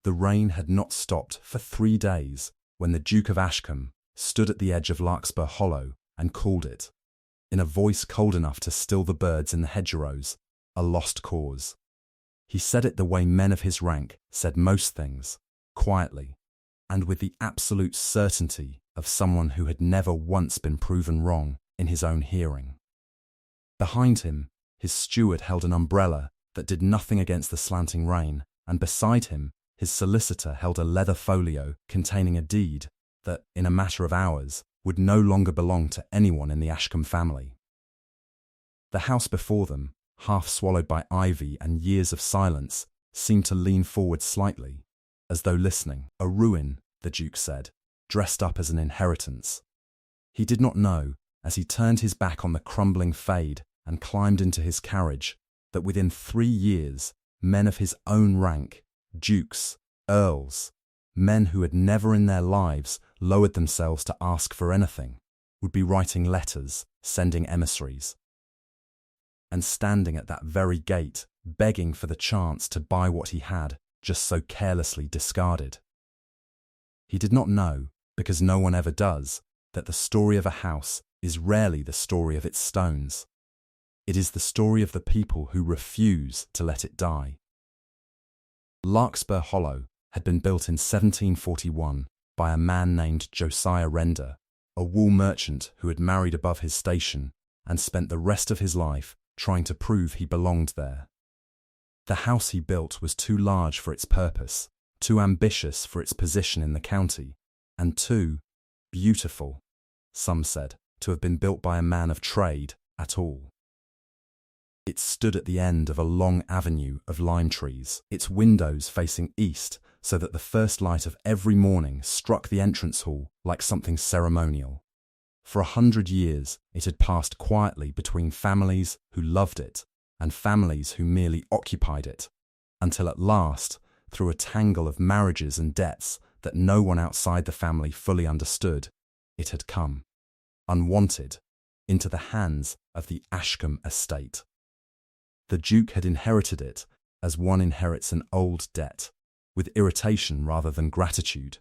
The rain had not stopped for 3 days when the Duke of Ashcombe stood at the edge of Larkspur Hollow and called it, in a voice cold enough to still the birds in the hedgerows, a lost cause. He said it the way men of his rank said most things, quietly, and with the absolute certainty of someone who had never once been proven wrong in his own hearing. Behind him, his steward held an umbrella that did nothing against the slanting rain, and beside him, his solicitor held a leather folio containing a deed that, in a matter of hours, would no longer belong to anyone in the Ashcombe family. The house before them, half swallowed by ivy and years of silence, seemed to lean forward slightly, as though listening. A ruin, the Duke said, dressed up as an inheritance. He did not know, as he turned his back on the crumbling fade and climbed into his carriage, that within 3 years, men of his own rank, dukes, earls, men who had never in their lives lowered themselves to ask for anything, would be writing letters, sending emissaries, and standing at that very gate, begging for the chance to buy what he had just so carelessly discarded. He did not know, because no one ever does, that the story of a house is rarely the story of its stones. It is the story of the people who refuse to let it die. Larkspur Hollow had been built in 1741 by a man named Josiah Render, a wool merchant who had married above his station and spent the rest of his life trying to prove he belonged there. The house he built was too large for its purpose, too ambitious for its position in the county, and too beautiful, some said, to have been built by a man of trade at all. It stood at the end of a long avenue of lime trees, its windows facing east so that the first light of every morning struck the entrance hall like something ceremonial. For 100 years it had passed quietly between families who loved it and families who merely occupied it, until at last, through a tangle of marriages and debts that no one outside the family fully understood, it had come, unwanted, into the hands of the Ashcombe estate. The Duke had inherited it as one inherits an old debt, with irritation rather than gratitude.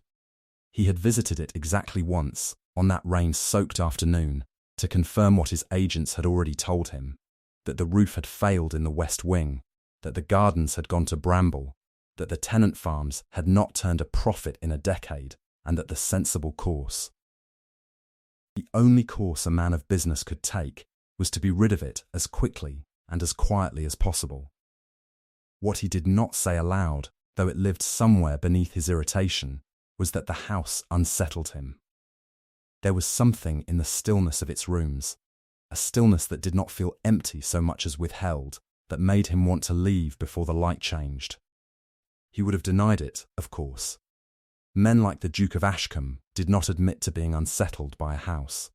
He had visited it exactly once, on that rain-soaked afternoon, to confirm what his agents had already told him, that the roof had failed in the west wing, that the gardens had gone to bramble, that the tenant farms had not turned a profit in a decade, and that the sensible course, the only course a man of business could take, was to be rid of it as quickly and as quietly as possible. What he did not say aloud, though it lived somewhere beneath his irritation, was that the house unsettled him. There was something in the stillness of its rooms, a stillness that did not feel empty so much as withheld, that made him want to leave before the light changed. He would have denied it, of course. Men like the Duke of Ashcombe did not admit to being unsettled by a house.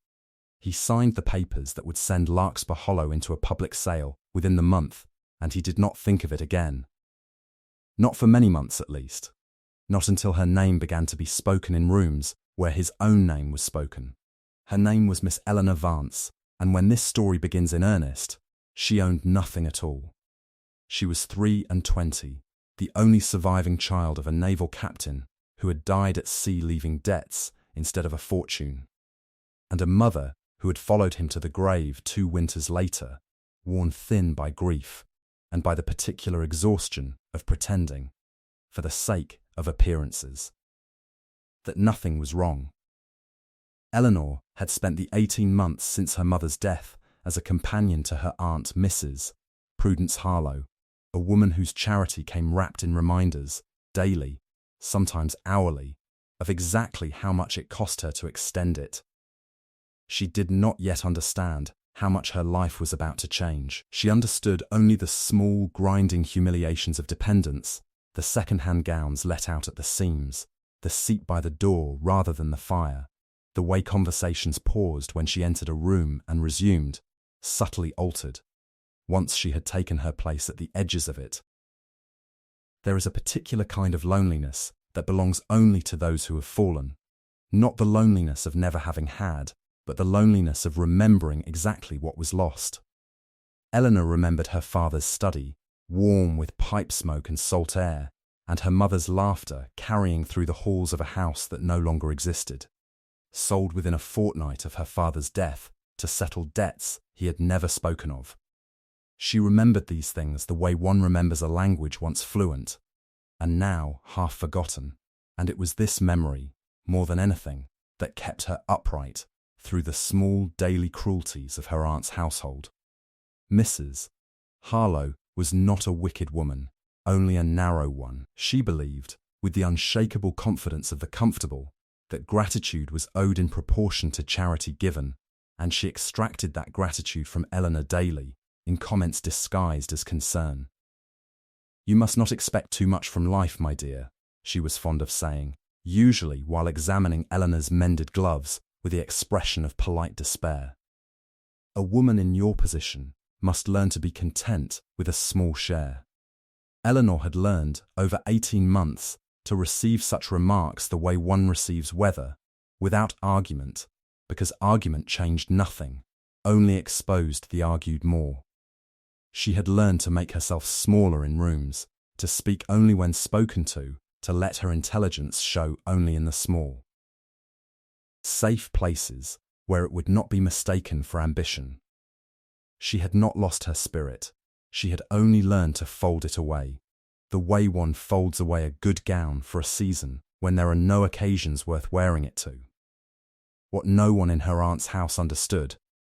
He signed the papers that would send Larkspur Hollow into a public sale within the month, and he did not think of it again. Not for many months at least. Not until her name began to be spoken in rooms where his own name was spoken. Her name was Miss Eleanor Vance, and when this story begins in earnest, she owned nothing at all. She was 23, the only surviving child of a naval captain who had died at sea leaving debts instead of a fortune, and a mother who had followed him to the grave 2 winters later, worn thin by grief and by the particular exhaustion of pretending, for the sake of appearances, that nothing was wrong. Eleanor had spent the 18 months since her mother's death as a companion to her aunt Mrs. Prudence Harlow, a woman whose charity came wrapped in reminders, daily, sometimes hourly, of exactly how much it cost her to extend it. She did not yet understand how much her life was about to change. She understood only the small, grinding humiliations of dependence, the second-hand gowns let out at the seams, the seat by the door rather than the fire, the way conversations paused when she entered a room and resumed, subtly altered, once she had taken her place at the edges of it. There is a particular kind of loneliness that belongs only to those who have fallen, not the loneliness of never having had, but the loneliness of remembering exactly what was lost. Eleanor remembered her father's study, warm with pipe smoke and salt air, and her mother's laughter carrying through the halls of a house that no longer existed. Sold within a fortnight of her father's death to settle debts he had never spoken of. She remembered these things the way one remembers a language once fluent, and now half forgotten, and it was this memory, more than anything, that kept her upright through the small daily cruelties of her aunt's household. Mrs. Harlow was not a wicked woman, only a narrow one. She believed, with the unshakable confidence of the comfortable, that gratitude was owed in proportion to charity given, and she extracted that gratitude from Eleanor daily, in comments disguised as concern. "You must not expect too much from life, my dear," she was fond of saying, usually while examining Eleanor's mended gloves with the expression of polite despair. "A woman in your position must learn to be content with a small share." Eleanor had learned, over 18 months, to receive such remarks the way one receives weather, without argument, because argument changed nothing, only exposed the argued more. She had learned to make herself smaller in rooms, to speak only when spoken to let her intelligence show only in the small. Safe places where it would not be mistaken for ambition. She had not lost her spirit, she had only learned to fold it away, the way one folds away a good gown for a season when there are no occasions worth wearing it to. What no one in her aunt's house understood,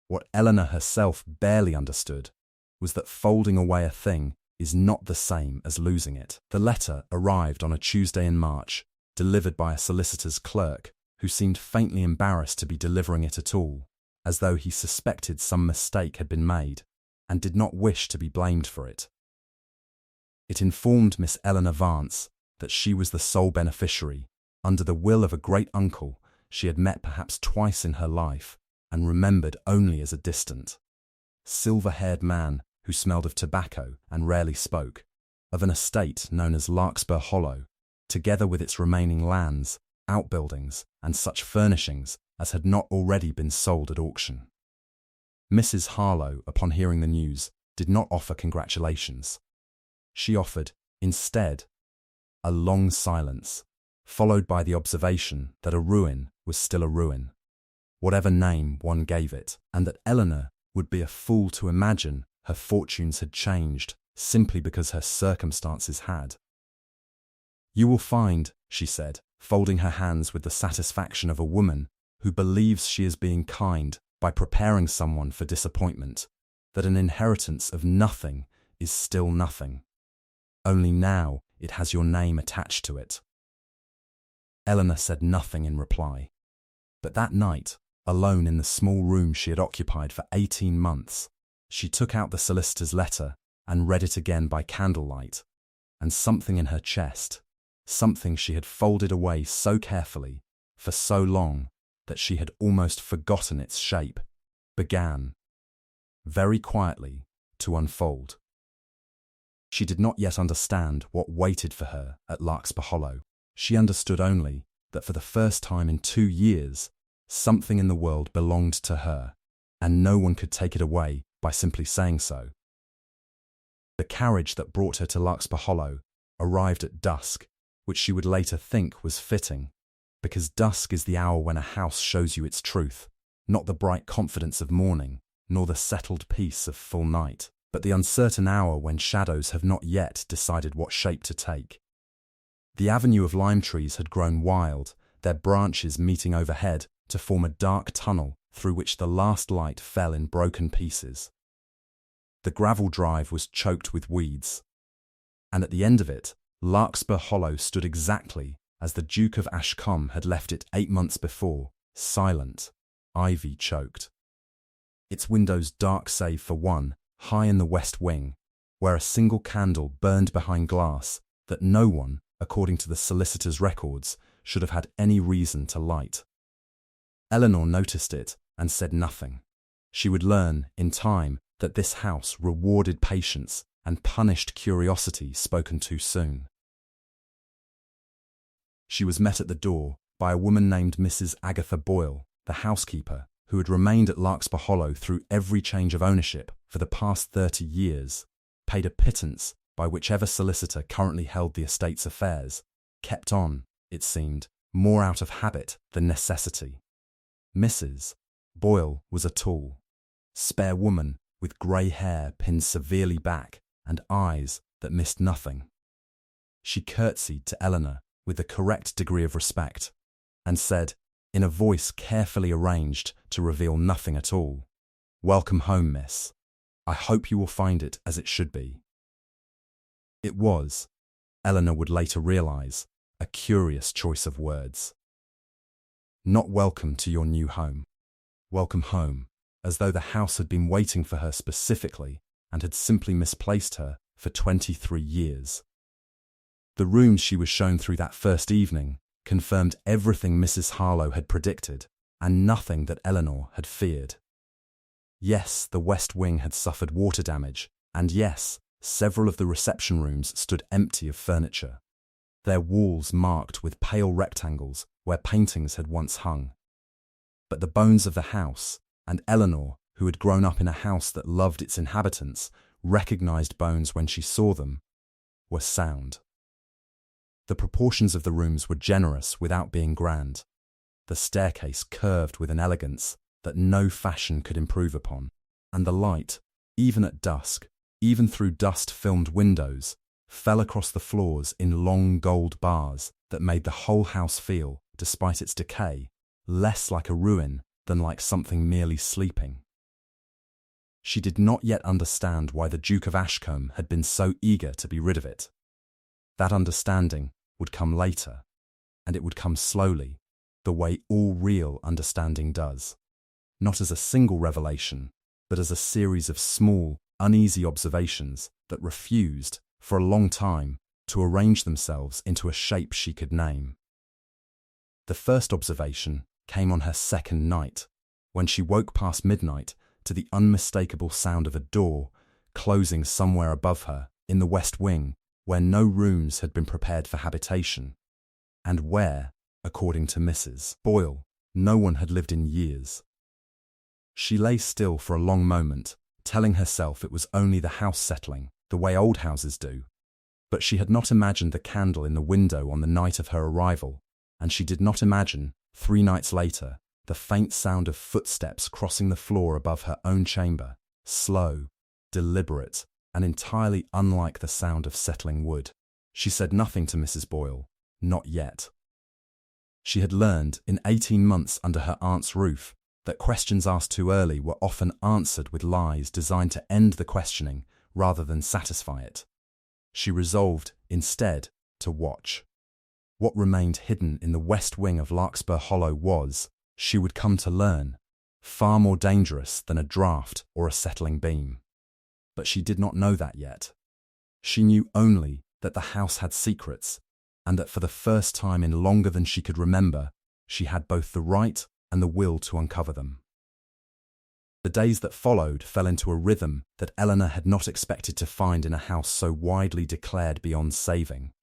what Eleanor herself barely understood, was that folding away a thing is not the same as losing it. The letter arrived on a Tuesday in March, delivered by a solicitor's clerk, who seemed faintly embarrassed to be delivering it at all, as though he suspected some mistake had been made, and did not wish to be blamed for it. It informed Miss Eleanor Vance that she was the sole beneficiary, under the will of a great uncle she had met perhaps twice in her life, and remembered only as a distant, silver-haired man who smelled of tobacco and rarely spoke, of an estate known as Larkspur Hollow, together with its remaining lands, outbuildings, and such furnishings as had not already been sold at auction. Mrs. Harlow, upon hearing the news, did not offer congratulations. She offered, instead, a long silence, followed by the observation that a ruin was still a ruin, whatever name one gave it, and that Eleanor would be a fool to imagine her fortunes had changed simply because her circumstances had. "You will find," she said, folding her hands with the satisfaction of a woman who believes she is being kind by preparing someone for disappointment, that an inheritance of nothing is still nothing. Only now it has your name attached to it. Eleanor said nothing in reply. But that night, alone in the small room she had occupied for 18 months, she took out the solicitor's letter and read it again by candlelight, and something in her chest, something she had folded away so carefully, for so long, that she had almost forgotten its shape, began, very quietly, to unfold. She did not yet understand what waited for her at Larkspur Hollow. She understood only that for the first time in 2 years, something in the world belonged to her, and no one could take it away by simply saying so. The carriage that brought her to Larkspur Hollow arrived at dusk, which she would later think was fitting, because dusk is the hour when a house shows you its truth, not the bright confidence of morning, nor the settled peace of full night, but the uncertain hour when shadows have not yet decided what shape to take. The avenue of lime trees had grown wild, their branches meeting overhead to form a dark tunnel through which the last light fell in broken pieces. The gravel drive was choked with weeds, and at the end of it, Larkspur Hollow stood exactly as the Duke of Ashcombe had left it 8 months before, silent, ivy-choked. Its windows dark save for one, high in the west wing, where a single candle burned behind glass that no one, according to the solicitor's records, should have had any reason to light. Eleanor noticed it and said nothing. She would learn, in time, that this house rewarded patience and punished curiosity spoken too soon. She was met at the door by a woman named Mrs. Agatha Boyle, the housekeeper, who had remained at Larkspur Hollow through every change of ownership for the past 30 years, paid a pittance by whichever solicitor currently held the estate's affairs, kept on, it seemed, more out of habit than necessity. Mrs. Boyle was a tall, spare woman with grey hair pinned severely back and eyes that missed nothing. She curtsied to Eleanor with the correct degree of respect and said, in a voice carefully arranged to reveal nothing at all, "Welcome home, miss. I hope you will find it as it should be." It was, Eleanor would later realise, a curious choice of words. Not welcome to your new home. Welcome home, as though the house had been waiting for her specifically and had simply misplaced her for 23 years. The rooms she was shown through that first evening confirmed everything Mrs. Harlow had predicted and nothing that Eleanor had feared. Yes, the West Wing had suffered water damage, and yes, several of the reception rooms stood empty of furniture, their walls marked with pale rectangles where paintings had once hung. But the bones of the house, and Eleanor, who had grown up in a house that loved its inhabitants, recognized bones when she saw them, were sound. The proportions of the rooms were generous without being grand. The staircase curved with an elegance that no fashion could improve upon, and the light, even at dusk, even through dust-filmed windows, fell across the floors in long gold bars that made the whole house feel, despite its decay, less like a ruin than like something merely sleeping. She did not yet understand why the Duke of Ashcombe had been so eager to be rid of it. That understanding would come later, and it would come slowly, the way all real understanding does. Not as a single revelation, but as a series of small, uneasy observations that refused, for a long time, to arrange themselves into a shape she could name. The first observation came on her second night, when she woke past midnight to the unmistakable sound of a door closing somewhere above her in the West Wing, where no rooms had been prepared for habitation, and where, according to Mrs. Boyle, no one had lived in years. She lay still for a long moment, telling herself it was only the house settling, the way old houses do. But she had not imagined the candle in the window on the night of her arrival, and she did not imagine, 3 nights later, the faint sound of footsteps crossing the floor above her own chamber, slow, deliberate, and entirely unlike the sound of settling wood. She said nothing to Mrs. Boyle, not yet. She had learned, in 18 months under her aunt's roof, that questions asked too early were often answered with lies designed to end the questioning rather than satisfy it. She resolved, instead, to watch. What remained hidden in the West Wing of Larkspur Hollow was, she would come to learn, far more dangerous than a draught or a settling beam. But she did not know that yet. She knew only that the house had secrets, and that for the first time in longer than she could remember, she had both the right and the will to uncover them. The days that followed fell into a rhythm that Eleanor had not expected to find in a house so widely declared beyond saving.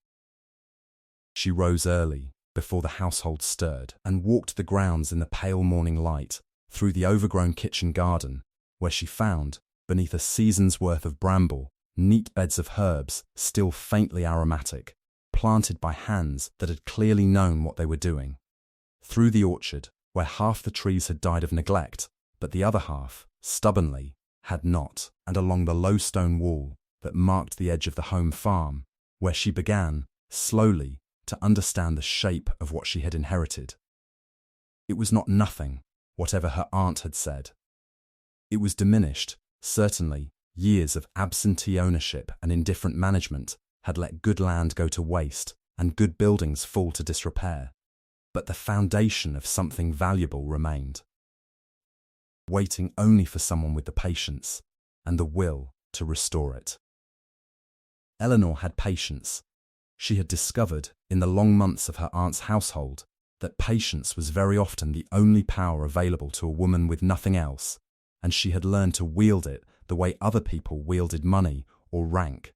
She rose early, before the household stirred, and walked the grounds in the pale morning light, through the overgrown kitchen garden, where she found, beneath a season's worth of bramble, neat beds of herbs, still faintly aromatic, planted by hands that had clearly known what they were doing. Through the orchard, where half the trees had died of neglect, but the other half, stubbornly, had not, and along the low stone wall that marked the edge of the home farm, where she began, slowly, to understand the shape of what she had inherited. It was not nothing, whatever her aunt had said. It was diminished, certainly. Years of absentee ownership and indifferent management had let good land go to waste and good buildings fall to disrepair. But the foundation of something valuable remained, waiting only for someone with the patience and the will to restore it. Eleanor had patience. She had discovered, in the long months of her aunt's household, that patience was very often the only power available to a woman with nothing else, and she had learned to wield it the way other people wielded money or rank.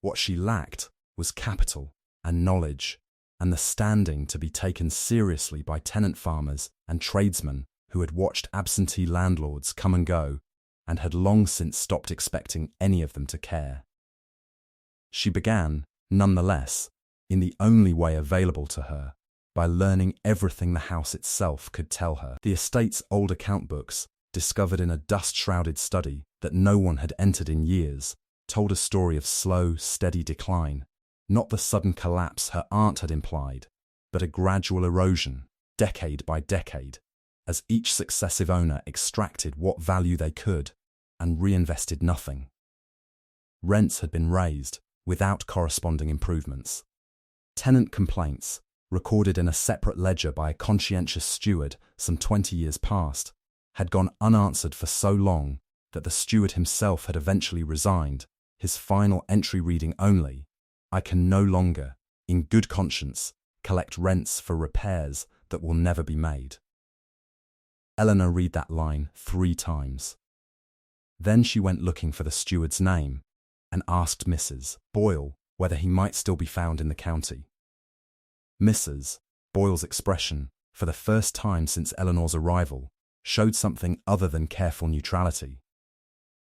What she lacked was capital and knowledge, and the standing to be taken seriously by tenant farmers and tradesmen who had watched absentee landlords come and go and had long since stopped expecting any of them to care. She began, nonetheless, in the only way available to her, by learning everything the house itself could tell her. The estate's old account books, discovered in a dust-shrouded study that no one had entered in years, told a story of slow, steady decline, not the sudden collapse her aunt had implied, but a gradual erosion, decade by decade, as each successive owner extracted what value they could and reinvested nothing. Rents had been raised without corresponding improvements. Tenant complaints, recorded in a separate ledger by a conscientious steward some 20 years past, had gone unanswered for so long that the steward himself had eventually resigned, his final entry reading only, "I can no longer, in good conscience, collect rents for repairs that will never be made." Eleanor read that line 3 times. Then she went looking for the steward's name and asked Mrs. Boyle whether he might still be found in the county. Mrs. Boyle's expression, for the first time since Eleanor's arrival, showed something other than careful neutrality.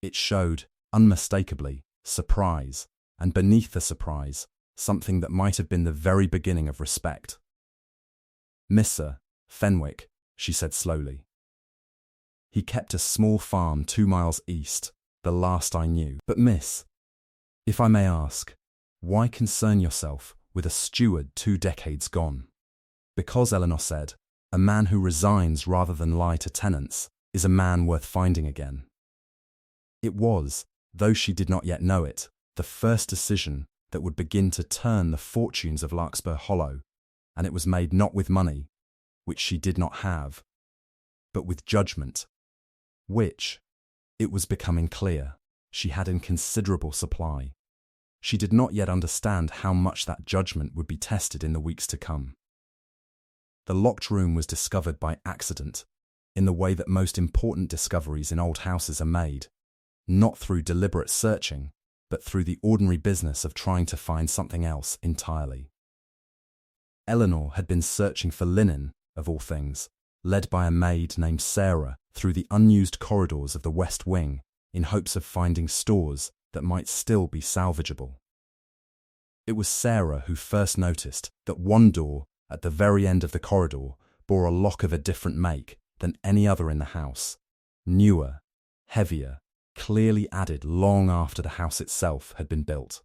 It showed, unmistakably, surprise, and beneath the surprise, something that might have been the very beginning of respect. "Mr. Fenwick," she said slowly. "He kept a small farm 2 miles east, the last I knew. But miss, if I may ask, why concern yourself with a steward 2 decades gone?" "Because," Eleanor said, "a man who resigns rather than lie to tenants is a man worth finding again." It was, though she did not yet know it, the first decision that would begin to turn the fortunes of Larkspur Hollow, and it was made not with money, which she did not have, but with judgment, which, it was becoming clear, she had in considerable supply. She did not yet understand how much that judgment would be tested in the weeks to come. The locked room was discovered by accident, in the way that most important discoveries in old houses are made, not through deliberate searching, but through the ordinary business of trying to find something else entirely. Eleanor had been searching for linen, of all things, led by a maid named Sarah through the unused corridors of the West Wing, in hopes of finding stores that might still be salvageable. It was Sarah who first noticed that one door at the very end of the corridor bore a lock of a different make than any other in the house, newer, heavier, clearly added long after the house itself had been built.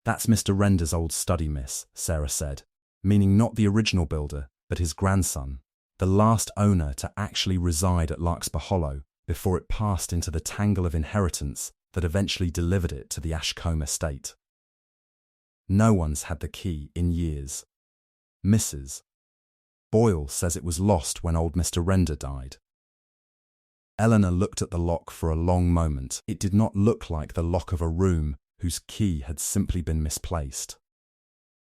"That's Mr. Render's old study, miss," Sarah said, meaning not the original builder, but his grandson, the last owner to actually reside at Larkspur Hollow before it passed into the tangle of inheritance that eventually delivered it to the Ashcombe estate. "No one's had the key in years. Mrs. Boyle says it was lost when old Mr. Render died." Eleanor looked at the lock for a long moment. It did not look like the lock of a room whose key had simply been misplaced.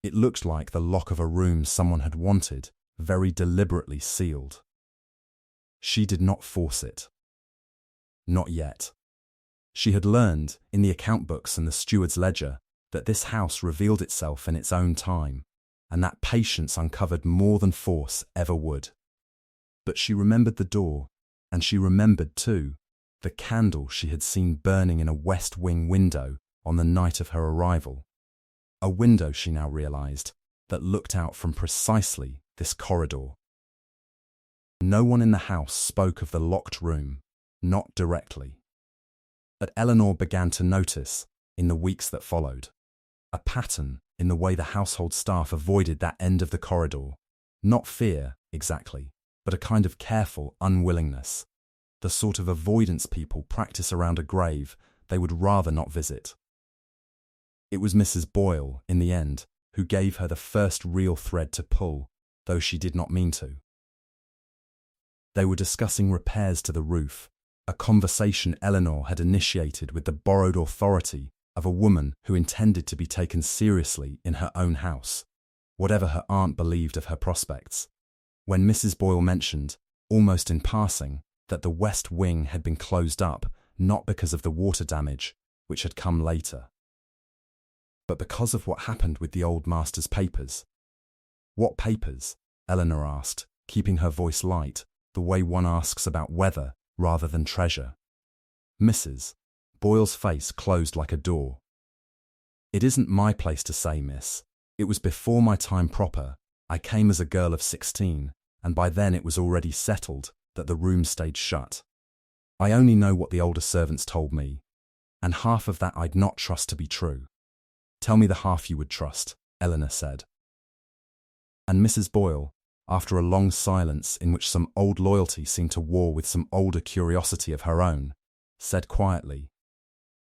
It looked like the lock of a room someone had wanted, very deliberately sealed. She did not force it. Not yet. She had learned, in the account books and the steward's ledger, that this house revealed itself in its own time, and that patience uncovered more than force ever would. But she remembered the door, and she remembered, too, the candle she had seen burning in a West Wing window on the night of her arrival. A window, she now realized, that looked out from precisely this corridor. No one in the house spoke of the locked room, not directly. But Eleanor began to notice, in the weeks that followed, a pattern in the way the household staff avoided that end of the corridor. Not fear, exactly, but a kind of careful unwillingness, the sort of avoidance people practice around a grave they would rather not visit. It was Mrs. Boyle, in the end, who gave her the first real thread to pull, though she did not mean to. They were discussing repairs to the roof, a conversation Eleanor had initiated with the borrowed authority of a woman who intended to be taken seriously in her own house, whatever her aunt believed of her prospects, when Mrs. Boyle mentioned, almost in passing, that the West Wing had been closed up not because of the water damage, which had come later, but because of what happened with the old master's papers. "What papers?" Eleanor asked, keeping her voice light, the way one asks about weather rather than treasure. Mrs. Boyle's face closed like a door. "It isn't my place to say, miss. It was before my time proper. I came as a girl of 16, and by then it was already settled that the room stayed shut. I only know what the older servants told me, and half of that I'd not trust to be true." "Tell me the half you would trust," Eleanor said. And Mrs. Boyle, after a long silence in which some old loyalty seemed to war with some older curiosity of her own, said quietly,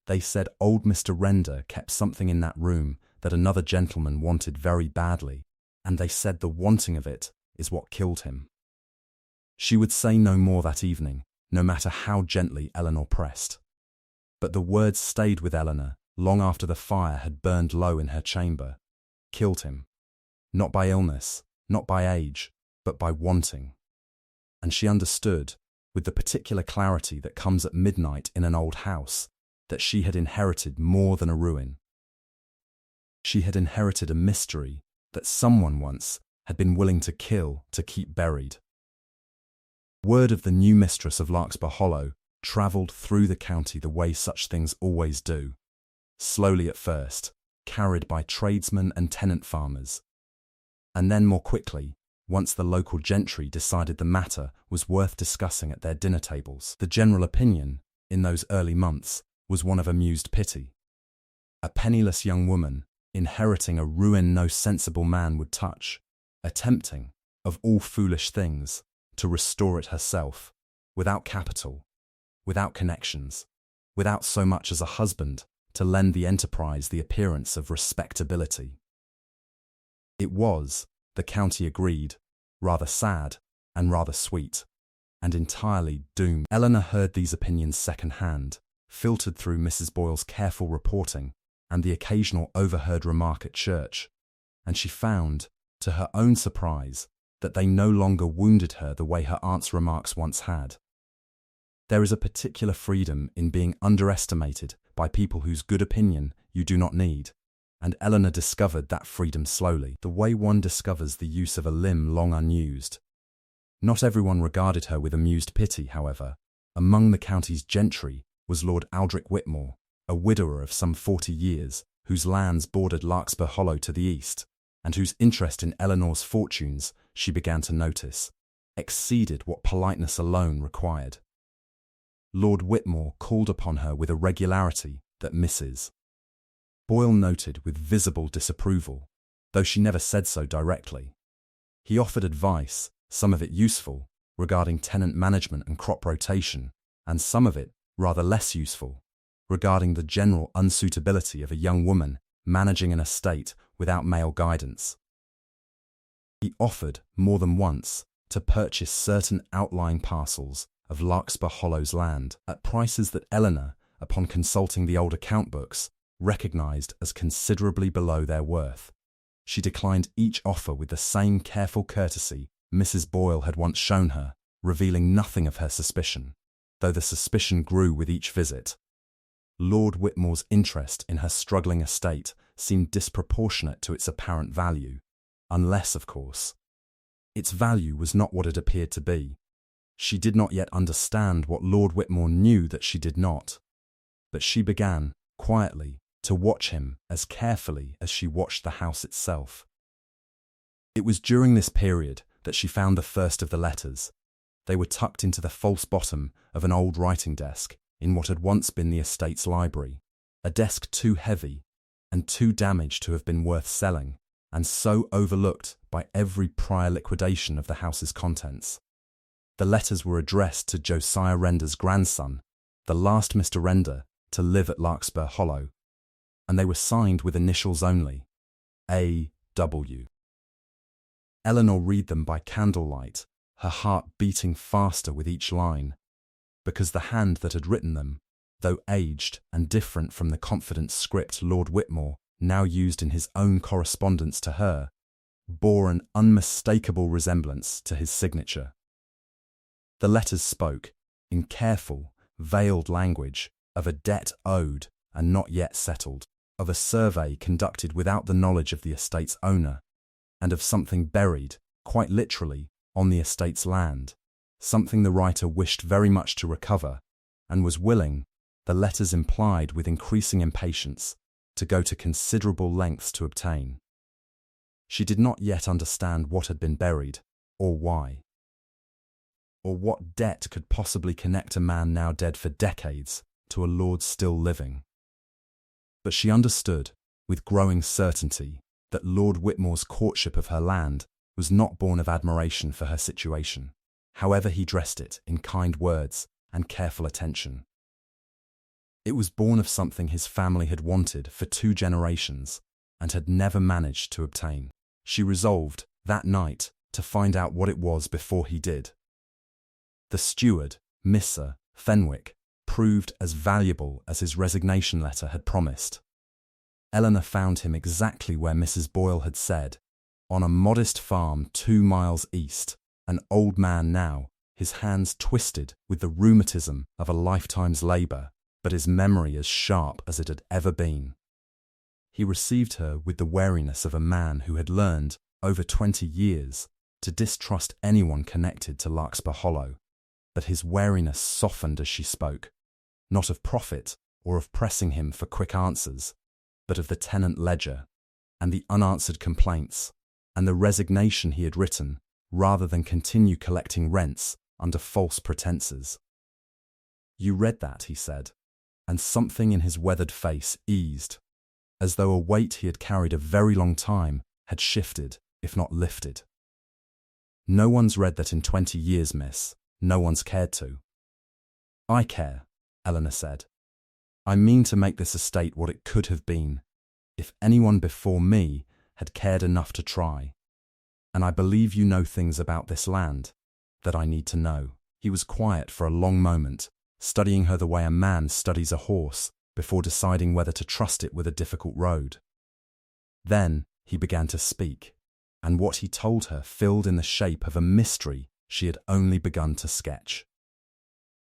"They said old Mr. Render kept something in that room that another gentleman wanted very badly, and they said the wanting of it is what killed him." She would say no more that evening, no matter how gently Eleanor pressed. But the words stayed with Eleanor long after the fire had burned low in her chamber. Killed him. Not by illness, not by age, but by wanting. And she understood, with the particular clarity that comes at midnight in an old house, that she had inherited more than a ruin. She had inherited a mystery that someone once had been willing to kill to keep buried. Word of the new mistress of Larkspur Hollow travelled through the county the way such things always do, slowly at first, carried by tradesmen and tenant farmers, and then more quickly, once the local gentry decided the matter was worth discussing at their dinner tables. The general opinion, in those early months, was one of amused pity. A penniless young woman, inheriting a ruin no sensible man would touch, attempting, of all foolish things, to restore it herself, without capital, without connections, without so much as a husband to lend the enterprise the appearance of respectability. It was, the county agreed, rather sad and rather sweet, and entirely doomed. Eleanor heard these opinions second-hand, filtered through Mrs. Boyle's careful reporting and the occasional overheard remark at church, and she found, to her own surprise, that they no longer wounded her the way her aunt's remarks once had. There is a particular freedom in being underestimated by people whose good opinion you do not need, and Eleanor discovered that freedom slowly, the way one discovers the use of a limb long unused. Not everyone regarded her with amused pity, however. Among the county's gentry was Lord Aldrich Whitmore, a widower of some 40 years, whose lands bordered Larkspur Hollow to the east, and whose interest in Eleanor's fortunes, she began to notice, exceeded what politeness alone required. Lord Whitmore called upon her with a regularity that Mrs. Boyle noted with visible disapproval, though she never said so directly. He offered advice, some of it useful, regarding tenant management and crop rotation, and some of it rather less useful, regarding the general unsuitability of a young woman managing an estate without male guidance. He offered, more than once, to purchase certain outlying parcels of Larkspur Hollow's land at prices that Eleanor, upon consulting the old account books, recognized as considerably below their worth. She declined each offer with the same careful courtesy Mrs. Boyle had once shown her, revealing nothing of her suspicion, though the suspicion grew with each visit. Lord Whitmore's interest in her struggling estate seemed disproportionate to its apparent value, unless, of course, its value was not what it appeared to be. She did not yet understand what Lord Whitmore knew that she did not, but she began, quietly, to watch him as carefully as she watched the house itself. It was during this period that she found the first of the letters. They were tucked into the false bottom of an old writing desk in what had once been the estate's library, a desk too heavy and too damaged to have been worth selling, and so overlooked by every prior liquidation of the house's contents. The letters were addressed to Josiah Render's grandson, the last Mr. Render to live at Larkspur Hollow, and they were signed with initials only, A.W. Eleanor read them by candlelight, her heart beating faster with each line, because the hand that had written them, though aged and different from the confident script Lord Whitmore now used in his own correspondence to her, bore an unmistakable resemblance to his signature. The letters spoke, in careful, veiled language, of a debt owed and not yet settled, of a survey conducted without the knowledge of the estate's owner, and of something buried, quite literally, on the estate's land, something the writer wished very much to recover, and was willing, the letters implied with increasing impatience, to go to considerable lengths to obtain. She did not yet understand what had been buried, or why, or what debt could possibly connect a man now dead for decades to a lord still living. But she understood, with growing certainty, that Lord Whitmore's courtship of her land was not born of admiration for her situation, however he dressed it in kind words and careful attention. It was born of something his family had wanted for 2 generations and had never managed to obtain. She resolved, that night, to find out what it was before he did. The steward, Mr. Fenwick, proved as valuable as his resignation letter had promised. Eleanor found him exactly where Mrs. Boyle had said, on a modest farm 2 miles east, an old man now, his hands twisted with the rheumatism of a lifetime's labour, but his memory as sharp as it had ever been. He received her with the wariness of a man who had learned, over 20 years, to distrust anyone connected to Larkspur Hollow, but his wariness softened as she spoke, not of profit or of pressing him for quick answers, but of the tenant ledger, and the unanswered complaints, and the resignation he had written, rather than continue collecting rents under false pretenses. "You read that," he said, and something in his weathered face eased, as though a weight he had carried a very long time had shifted, if not lifted. "No one's read that in 20 years, miss. No one's cared to." "I care," Eleanor said. "I mean to make this estate what it could have been, if anyone before me had cared enough to try. And I believe you know things about this land that I need to know." He was quiet for a long moment, studying her the way a man studies a horse before deciding whether to trust it with a difficult road. Then he began to speak, and what he told her filled in the shape of a mystery she had only begun to sketch.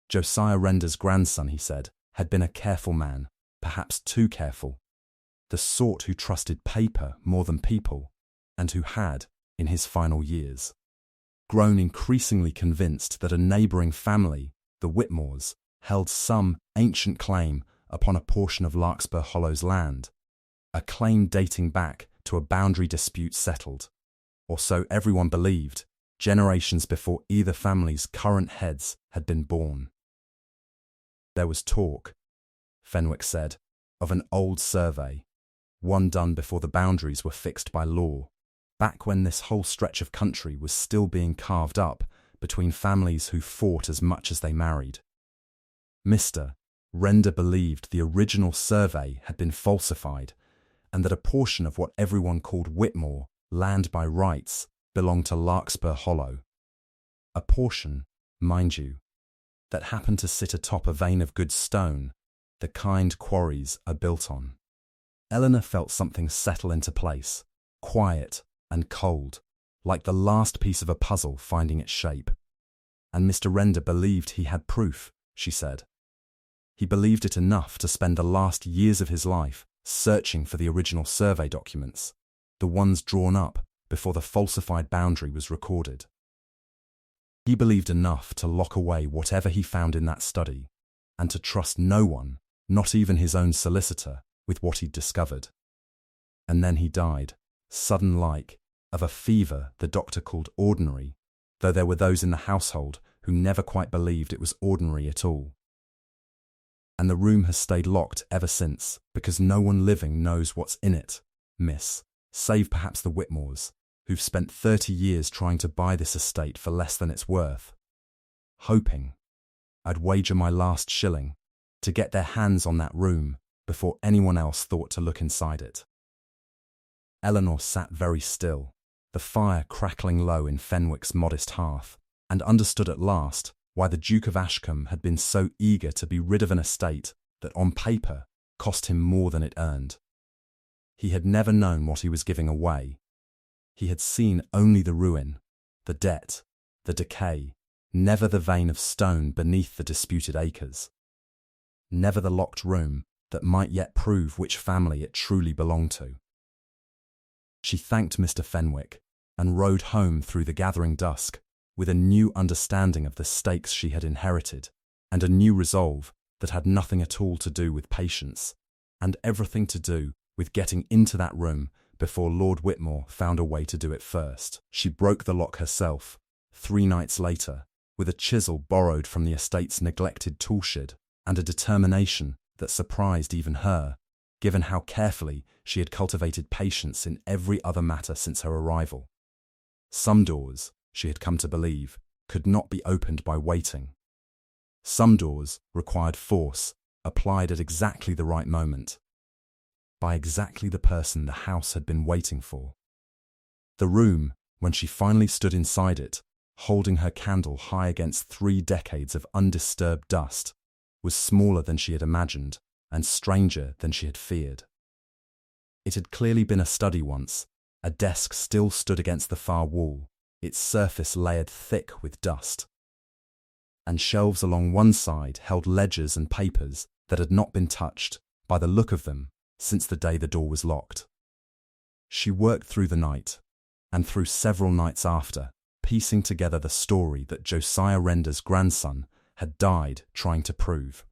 Josiah Render's grandson, he said, had been a careful man, perhaps too careful, the sort who trusted paper more than people, and who had, in his final years, grown increasingly convinced that a neighbouring family, the Whitmores, held some ancient claim upon a portion of Larkspur Hollow's land, a claim dating back to a boundary dispute settled, or so everyone believed, generations before either family's current heads had been born. There was talk, Fenwick said, of an old survey, one done before the boundaries were fixed by law, back when this whole stretch of country was still being carved up between families who fought as much as they married. Mr. Render believed the original survey had been falsified and that a portion of what everyone called Whitmore, land by rights, belonged to Larkspur Hollow. A portion, mind you, that happened to sit atop a vein of good stone, the kind quarries are built on. Eleanor felt something settle into place, quiet and cold, like the last piece of a puzzle finding its shape. And Mr. Render believed he had proof, she said. He believed it enough to spend the last years of his life searching for the original survey documents, the ones drawn up before the falsified boundary was recorded. He believed enough to lock away whatever he found in that study, and to trust no one, not even his own solicitor, with what he'd discovered. And then he died, sudden-like, of a fever the doctor called ordinary, though there were those in the household who never quite believed it was ordinary at all. And the room has stayed locked ever since, because no one living knows what's in it, miss, save perhaps the Whitmores, who've spent 30 years trying to buy this estate for less than it's worth, hoping, I'd wager my last shilling, to get their hands on that room before anyone else thought to look inside it. Eleanor sat very still, the fire crackling low in Fenwick's modest hearth, and understood at last why the Duke of Ashcombe had been so eager to be rid of an estate that on paper cost him more than it earned. He had never known what he was giving away. He had seen only the ruin, the debt, the decay, never the vein of stone beneath the disputed acres. Never the locked room that might yet prove which family it truly belonged to. She thanked Mr. Fenwick and rode home through the gathering dusk with a new understanding of the stakes she had inherited and a new resolve that had nothing at all to do with patience, and everything to do with getting into that room before Lord Whitmore found a way to do it first. She broke the lock herself, 3 nights later, with a chisel borrowed from the estate's neglected toolshed, and a determination that surprised even her, given how carefully she had cultivated patience in every other matter since her arrival. Some doors, she had come to believe, could not be opened by waiting. Some doors required force, applied at exactly the right moment, by exactly the person the house had been waiting for. The room, when she finally stood inside it, holding her candle high against 3 decades of undisturbed dust, was smaller than she had imagined and stranger than she had feared. It had clearly been a study once. A desk still stood against the far wall, its surface layered thick with dust, and shelves along one side held ledgers and papers that had not been touched, by the look of them, since the day the door was locked. She worked through the night, and through several nights after, piecing together the story that Josiah Render's grandson had died trying to prove.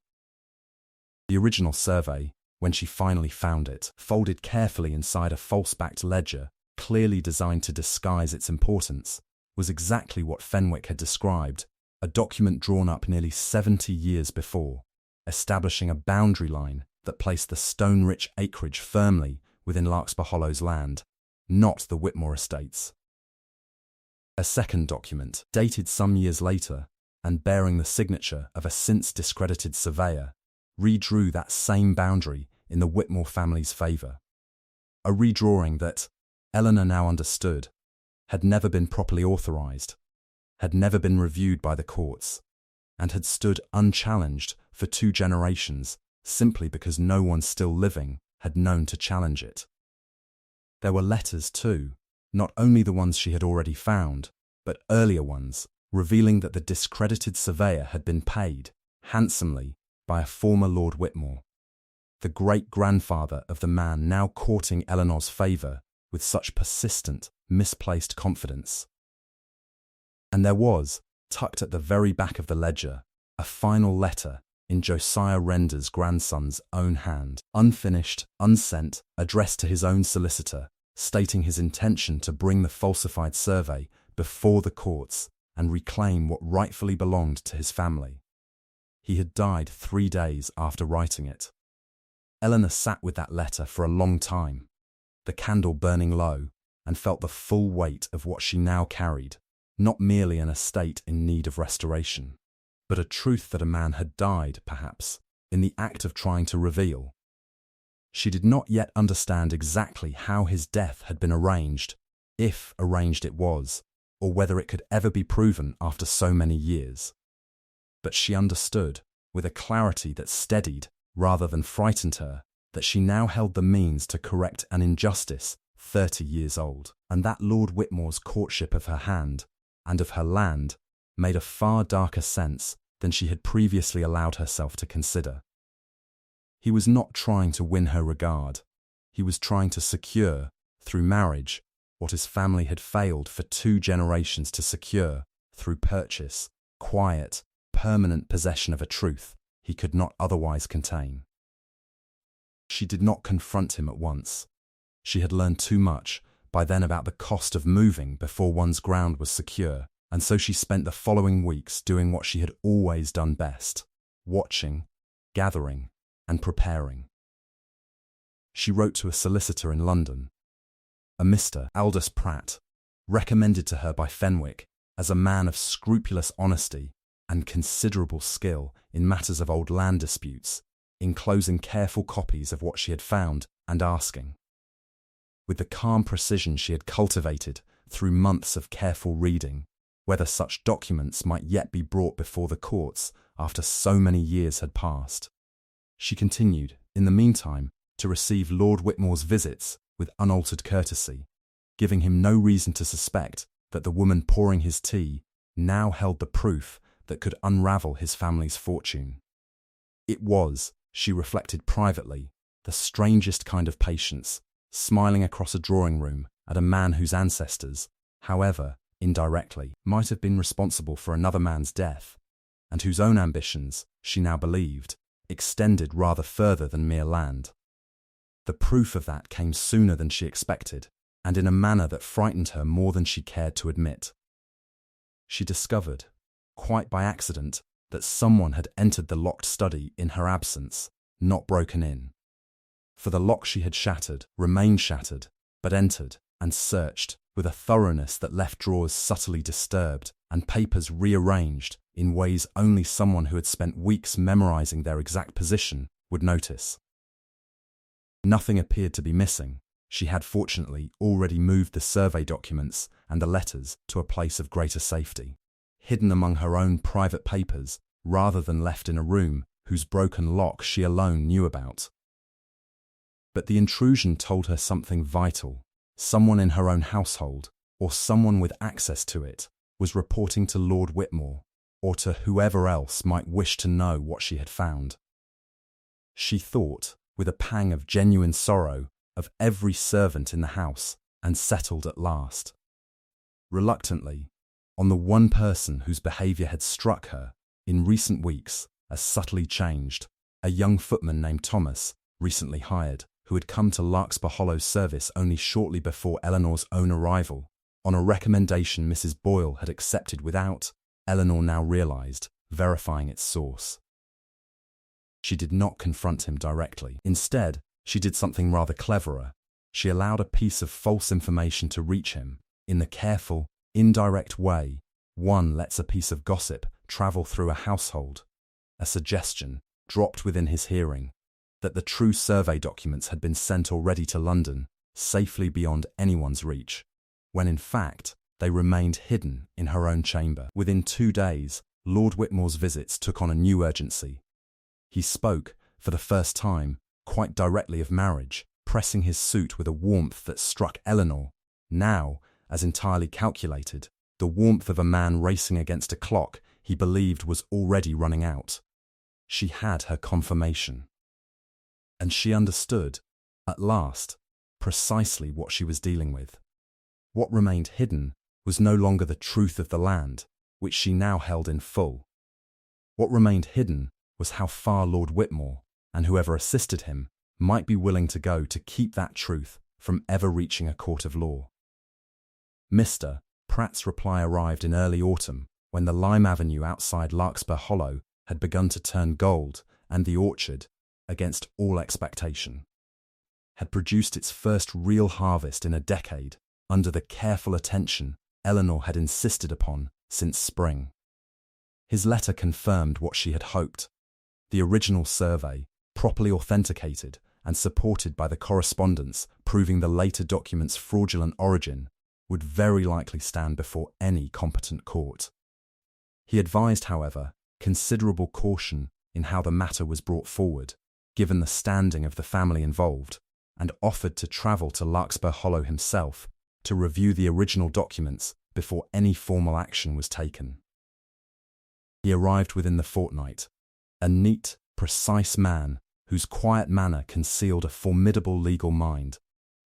The original survey, when she finally found it, folded carefully inside a false-backed ledger, clearly designed to disguise its importance, was exactly what Fenwick had described, a document drawn up nearly 70 years before, establishing a boundary line that placed the stone-rich acreage firmly within Larkspur Hollow's land, not the Whitmore estates. A second document, dated some years later, and bearing the signature of a since-discredited surveyor, redrew that same boundary in the Whitmore family's favour. A redrawing that, Eleanor now understood, had never been properly authorised, had never been reviewed by the courts, and had stood unchallenged for 2 generations simply because no one still living had known to challenge it. There were letters too, not only the ones she had already found, but earlier ones, revealing that the discredited surveyor had been paid, handsomely, by a former Lord Whitmore, the great-grandfather of the man now courting Eleanor's favour with such persistent, misplaced confidence. And there was, tucked at the very back of the ledger, a final letter in Josiah Render's grandson's own hand, unfinished, unsent, addressed to his own solicitor, stating his intention to bring the falsified survey before the courts and reclaim what rightfully belonged to his family. He had died 3 days after writing it. Eleanor sat with that letter for a long time, the candle burning low, and felt the full weight of what she now carried, not merely an estate in need of restoration, but a truth that a man had died, perhaps, in the act of trying to reveal. She did not yet understand exactly how his death had been arranged, if arranged it was, or whether it could ever be proven after so many years. But she understood, with a clarity that steadied rather than frightened her, that she now held the means to correct an injustice 30 years old, and that Lord Whitmore's courtship of her hand, and of her land, made a far darker sense than she had previously allowed herself to consider. He was not trying to win her regard. He was trying to secure, through marriage, what his family had failed for 2 generations to secure through purchase, quiet, permanent possession of a truth he could not otherwise contain. She did not confront him at once. She had learned too much by then about the cost of moving before one's ground was secure, and so she spent the following weeks doing what she had always done best, watching, gathering, and preparing. She wrote to a solicitor in London, a Mr. Aldous Pratt, recommended to her by Fenwick as a man of scrupulous honesty and considerable skill in matters of old land disputes, enclosing careful copies of what she had found and asking, with the calm precision she had cultivated through months of careful reading, whether such documents might yet be brought before the courts after so many years had passed. She continued, in the meantime, to receive Lord Whitmore's visits with unaltered courtesy, giving him no reason to suspect that the woman pouring his tea now held the proof that could unravel his family's fortune. It was, she reflected privately, the strangest kind of patience, smiling across a drawing room at a man whose ancestors, however, indirectly, might have been responsible for another man's death, and whose own ambitions, she now believed, extended rather further than mere land. The proof of that came sooner than she expected, and in a manner that frightened her more than she cared to admit. She discovered, quite by accident, that someone had entered the locked study in her absence, not broken in. For the lock she had shattered remained shattered, but entered and searched with a thoroughness that left drawers subtly disturbed and papers rearranged in ways only someone who had spent weeks memorizing their exact position would notice. Nothing appeared to be missing. She had fortunately already moved the survey documents and the letters to a place of greater safety, hidden among her own private papers rather than left in a room whose broken lock she alone knew about. But the intrusion told her something vital. Someone in her own household, or someone with access to it, was reporting to Lord Whitmore, or to whoever else might wish to know what she had found. She thought, with a pang of genuine sorrow, of every servant in the house, and settled at last, reluctantly, on the one person whose behaviour had struck her, in recent weeks, as subtly changed, a young footman named Thomas, recently hired, who had come to Larkspur Hollow's service only shortly before Eleanor's own arrival, on a recommendation Mrs. Boyle had accepted without, Eleanor now realised, verifying its source. She did not confront him directly. Instead, she did something rather cleverer. She allowed a piece of false information to reach him, in the careful, indirect way one lets a piece of gossip travel through a household. A suggestion, dropped within his hearing, that the true survey documents had been sent already to London, safely beyond anyone's reach, when in fact they remained hidden in her own chamber. Within 2 days, Lord Whitmore's visits took on a new urgency. He spoke, for the first time, quite directly of marriage, pressing his suit with a warmth that struck Eleanor, now, as entirely calculated, the warmth of a man racing against a clock he believed was already running out. She had her confirmation. And she understood, at last, precisely what she was dealing with. What remained hidden was no longer the truth of the land, which she now held in full. What remained hidden was how far Lord Whitmore, and whoever assisted him, might be willing to go to keep that truth from ever reaching a court of law. Mr. Pratt's reply arrived in early autumn, when the lime avenue outside Larkspur Hollow had begun to turn gold, and the orchard, against all expectation, had produced its first real harvest in a decade, under the careful attention Eleanor had insisted upon since spring. His letter confirmed what she had hoped. The original survey, properly authenticated and supported by the correspondence proving the later document's fraudulent origin, would very likely stand before any competent court. He advised, however, considerable caution in how the matter was brought forward, given the standing of the family involved, and offered to travel to Larkspur Hollow himself to review the original documents before any formal action was taken. He arrived within the fortnight, a neat, precise man whose quiet manner concealed a formidable legal mind,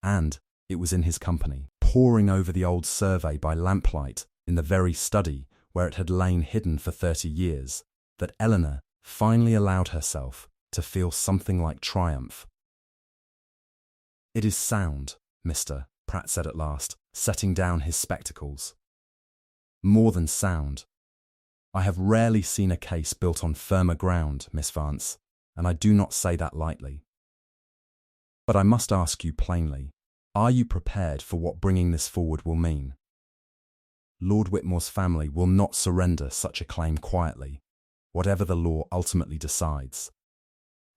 and it was in his company, poring over the old survey by lamplight in the very study where it had lain hidden for 30 years, that Eleanor finally allowed herself to feel something like triumph. "It is sound," Mr. Pratt said at last, setting down his spectacles. "More than sound. I have rarely seen a case built on firmer ground, Miss Vance, and I do not say that lightly. But I must ask you plainly, are you prepared for what bringing this forward will mean? Lord Whitmore's family will not surrender such a claim quietly, whatever the law ultimately decides.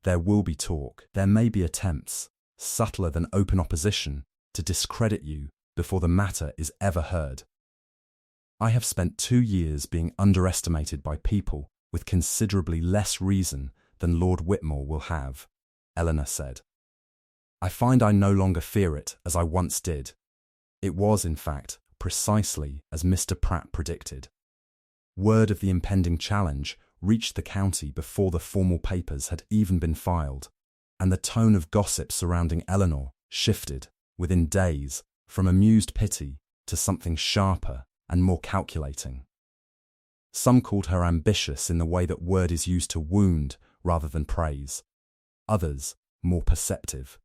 There will be talk, there may be attempts, subtler than open opposition, to discredit you before the matter is ever heard. I have spent 2 years being underestimated by people with considerably less reason than Lord Whitmore will have," Eleanor said. "I find I no longer fear it as I once did." It was, in fact, precisely as Mr. Pratt predicted. Word of the impending challenge reached the county before the formal papers had even been filed, and the tone of gossip surrounding Eleanor shifted, within days, from amused pity to something sharper and more calculating. Some called her ambitious in the way that word is used to wound rather than praise. Others, more perceptive,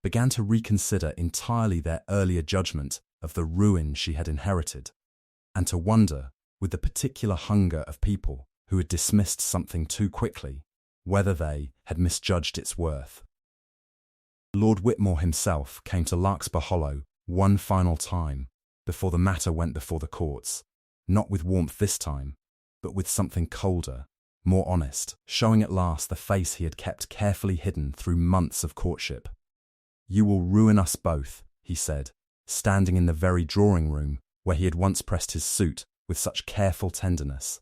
began to reconsider entirely their earlier judgment of the ruin she had inherited, and to wonder, with the particular hunger of people who had dismissed something too quickly, whether they had misjudged its worth. Lord Whitmore himself came to Larkspur Hollow one final time before the matter went before the courts, not with warmth this time, but with something colder, more honest, showing at last the face he had kept carefully hidden through months of courtship. "You will ruin us both," he said, standing in the very drawing-room where he had once pressed his suit with such careful tenderness.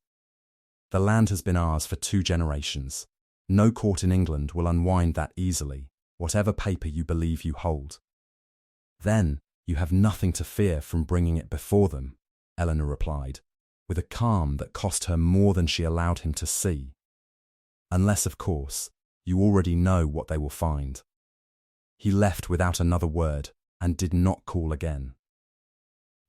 "The land has been ours for 2 generations. No court in England will unwind that easily, whatever paper you believe you hold." "Then you have nothing to fear from bringing it before them," Eleanor replied, with a calm that cost her more than she allowed him to see. "Unless, of course, you already know what they will find." He left without another word and did not call again.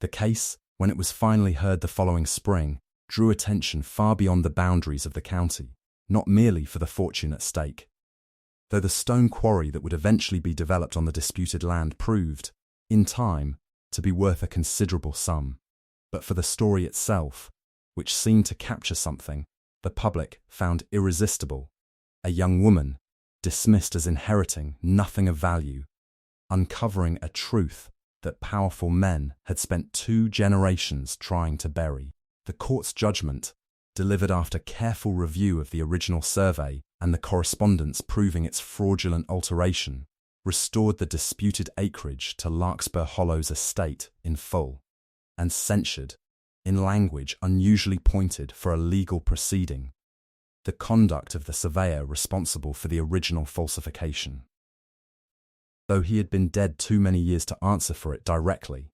The case, when it was finally heard the following spring, drew attention far beyond the boundaries of the county, not merely for the fortune at stake. Though the stone quarry that would eventually be developed on the disputed land proved, in time, to be worth a considerable sum, but for the story itself, which seemed to capture something the public found irresistible: a young woman, dismissed as inheriting nothing of value, uncovering a truth that powerful men had spent 2 generations trying to bury. The court's judgment, delivered after careful review of the original survey and the correspondence proving its fraudulent alteration, restored the disputed acreage to Larkspur Hollow's estate in full, and censured, in language unusually pointed for a legal proceeding, the conduct of the surveyor responsible for the original falsification. Though he had been dead too many years to answer for it directly,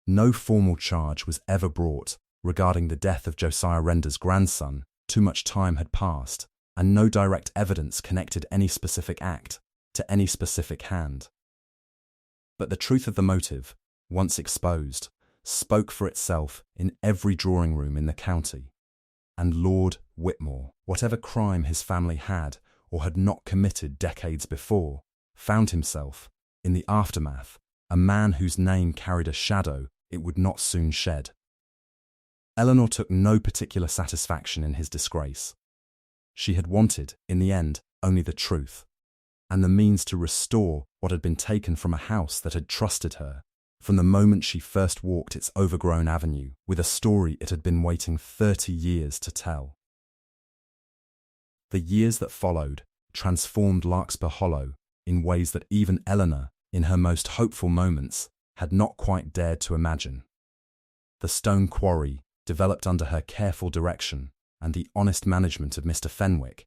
no formal charge was ever brought regarding the death of Josiah Render's grandson. Too much time had passed, and no direct evidence connected any specific act to any specific hand. But the truth of the motive, once exposed, spoke for itself in every drawing room in the county. And Lord Whitmore, whatever crime his family had or had not committed decades before, found himself, in the aftermath, a man whose name carried a shadow it would not soon shed. Eleanor took no particular satisfaction in his disgrace. She had wanted, in the end, only the truth, and the means to restore what had been taken from a house that had trusted her from the moment she first walked its overgrown avenue with a story it had been waiting 30 years to tell. The years that followed transformed Larkspur Hollow in ways that even Eleanor, in her most hopeful moments, had not quite dared to imagine. The stone quarry, developed under her careful direction and the honest management of Mr. Fenwick,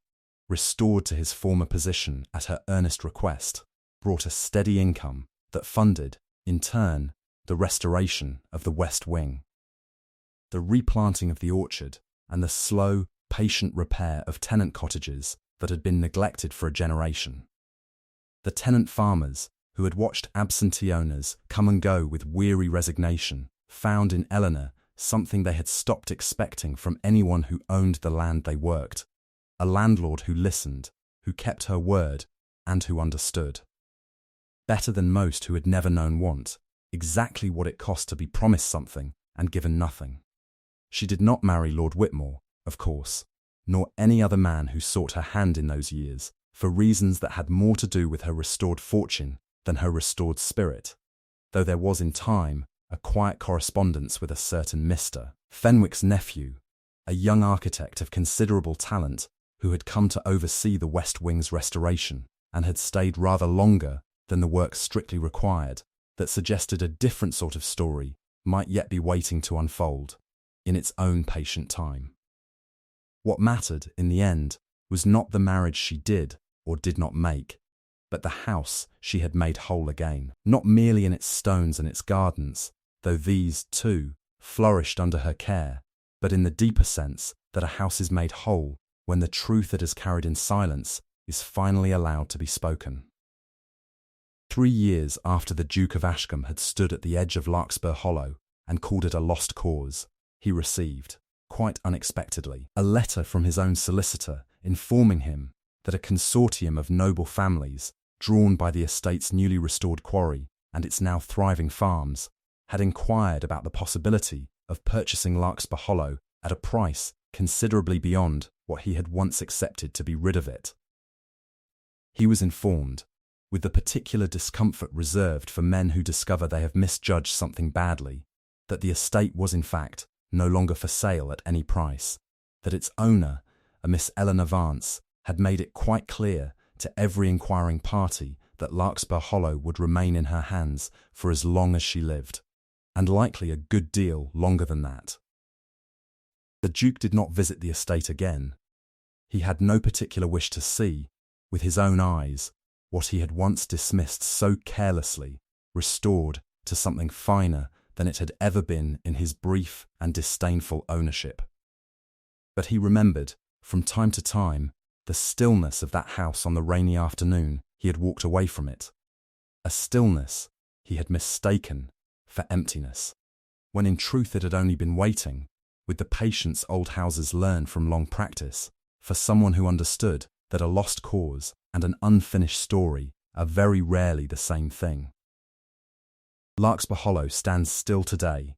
restored to his former position at her earnest request, brought a steady income that funded, in turn, the restoration of the West Wing, the replanting of the orchard, and the slow, patient repair of tenant cottages that had been neglected for a generation. The tenant farmers, who had watched absentee owners come and go with weary resignation, found in Eleanor something they had stopped expecting from anyone who owned the land they worked: a landlord who listened, who kept her word, and who understood. Better than most who had never known want, exactly what it cost to be promised something and given nothing. She did not marry Lord Whitmore, of course, nor any other man who sought her hand in those years, for reasons that had more to do with her restored fortune than her restored spirit, though there was in time a quiet correspondence with a certain Mr. Fenwick's nephew, a young architect of considerable talent who had come to oversee the West Wing's restoration and had stayed rather longer than the work strictly required, that suggested a different sort of story might yet be waiting to unfold, in its own patient time. What mattered, in the end, was not the marriage she did or did not make, but the house she had made whole again, not merely in its stones and its gardens, though these, too, flourished under her care, but in the deeper sense that a house is made whole when the truth it is carried in silence is finally allowed to be spoken. 3 years after the Duke of Ashcombe had stood at the edge of Larkspur Hollow and called it a lost cause, he received, quite unexpectedly, a letter from his own solicitor informing him that a consortium of noble families drawn by the estate's newly restored quarry and its now thriving farms, had inquired about the possibility of purchasing Larkspur Hollow at a price considerably beyond what he had once accepted to be rid of it. He was informed, with the particular discomfort reserved for men who discover they have misjudged something badly, that the estate was in fact no longer for sale at any price, that its owner, a Miss Eleanor Vance, had made it quite clear to every inquiring party that Larkspur Hollow would remain in her hands for as long as she lived, and likely a good deal longer than that. The Duke did not visit the estate again. He had no particular wish to see, with his own eyes, what he had once dismissed so carelessly, restored to something finer than it had ever been in his brief and disdainful ownership. But he remembered, from time to time, the stillness of that house on the rainy afternoon he had walked away from it, a stillness he had mistaken for emptiness, when in truth it had only been waiting, with the patience old houses learn from long practice, for someone who understood that a lost cause and an unfinished story are very rarely the same thing. Larkspur Hollow stands still today,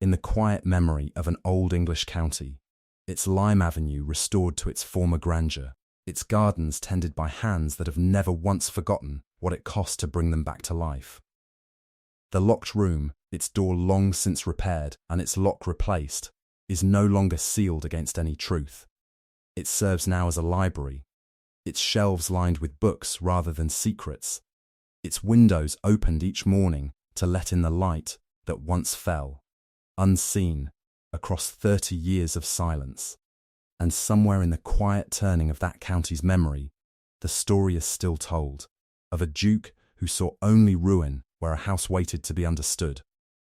in the quiet memory of an old English county, its lime avenue restored to its former grandeur, its gardens tended by hands that have never once forgotten what it cost to bring them back to life. The locked room, its door long since repaired and its lock replaced, is no longer sealed against any truth. It serves now as a library, its shelves lined with books rather than secrets, its windows opened each morning to let in the light that once fell, unseen, across 30 years of silence. And somewhere in the quiet turning of that county's memory, the story is still told, of a duke who saw only ruin where a house waited to be understood,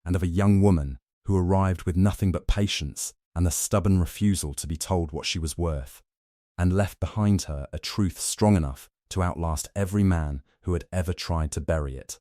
and of a young woman who arrived with nothing but patience and the stubborn refusal to be told what she was worth, and left behind her a truth strong enough to outlast every man who had ever tried to bury it.